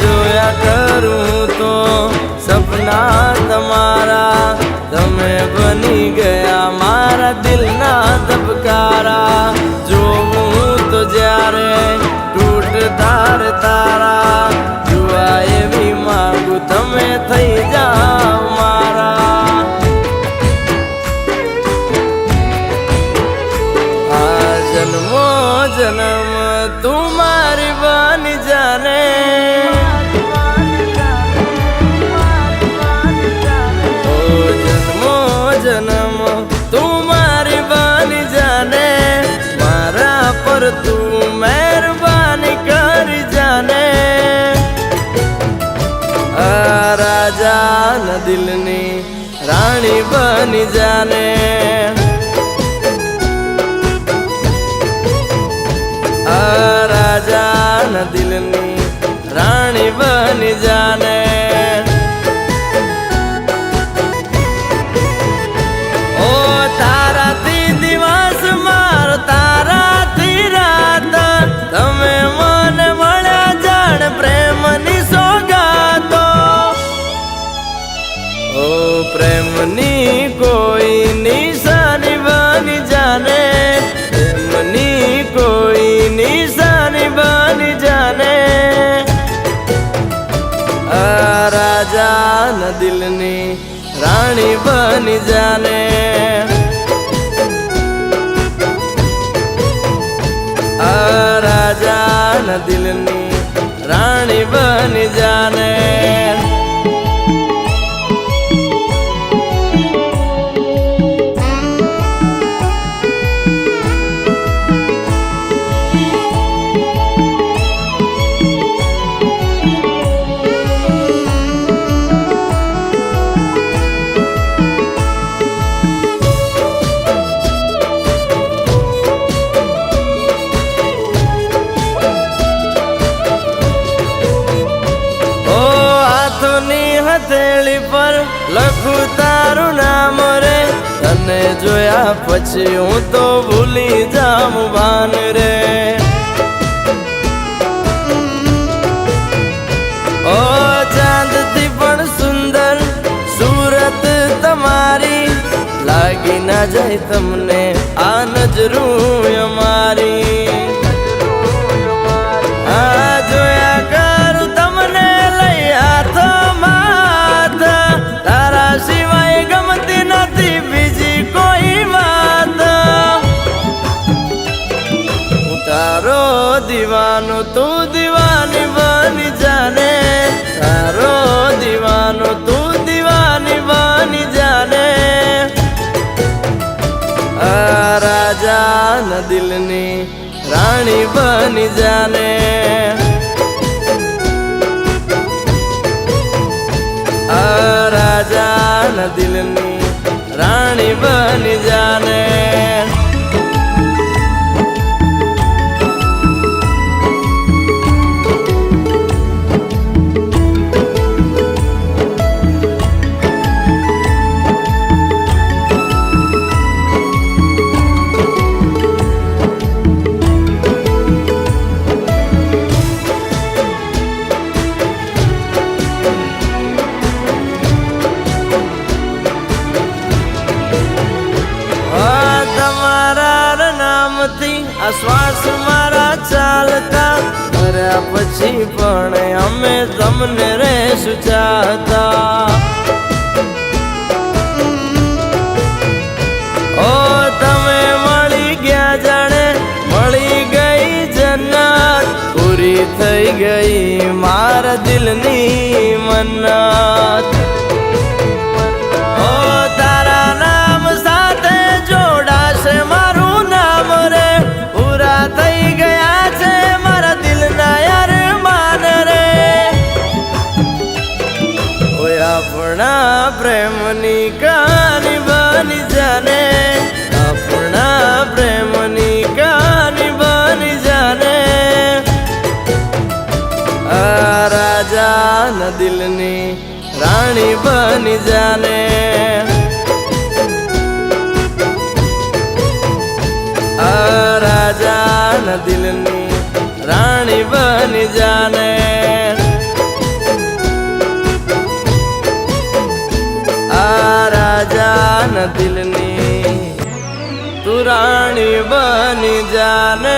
જોયા કરું તો સપના તમારા, તમે બની ગયા મારા દિલના ધબકારા. જોવું તો જ્યારે તૂટતા રે તારા, જોવા એવી માંગુ તમે થઈ જાઓ મારા. આ જન્મો જન્મ તું મારી બની જાને, જન્મ તું મારી બની જાને, મારા પર તું મહેરબાની કરી જાને. આ રાજા ન દિલની રાણી બની જાને, આ રાજા ન દિલની રાણી બની જાને. તમે મને મળ્યા જાણ પ્રેમની સોગાતો, ઓ પ્રેમની કોઈ નિશાની બની જાને, પ્રેમની કોઈ નિશાની બની જાને. આ રાજા ન દિલની રાણી બની જાને, આ રાજા ન દિલની રાણી બની જાને. હથેળી પર લખું તારું નામ રે, તને જોયા પછી હું તો ભૂલી જામ ભાન રે. ઓ ચાંદથી પણ સુંદર સુરત તમારી, લાગી ના જાય તમને આ નજરું અમારી. આ જોયા કરું તમને લઈ હાથમાં, તારા સિવાય ગમતી નથી બીજી કોઈ વાત. હું તારો દીવાનો તું દીવાની બની જાને, તારો દીવાનો તું દીવાની બની જાને. આ રાજા ન દિલની રાણી બની જાને, આ રાજા ન દિલની રાણી બની જાને. આ શ્વાસ મારા ચાલતા મર્યા પછી પણ અમે તમને રહેશું ચાહતા. ઓ તમે મળી ગયા જાણે મળી ગઈ જન્નત, પૂરી થઈ ગઈ મારા દિલની મન્નત. ઓ તારા નામ સાથે જોડાશે મારું નામ રે, પૂરા થઈ ગયા છે મારા દિલના અરમાન રે. ઓય આપણા પ્રેમની કહાની બની જાને, આપણા પ્રેમની કહાની બની જાને. આ રાજા ન દિલની રાણી બની જાને, આ રાજા ન દિલની રાણી બની જાને. દિલની તું રાણી બની જાને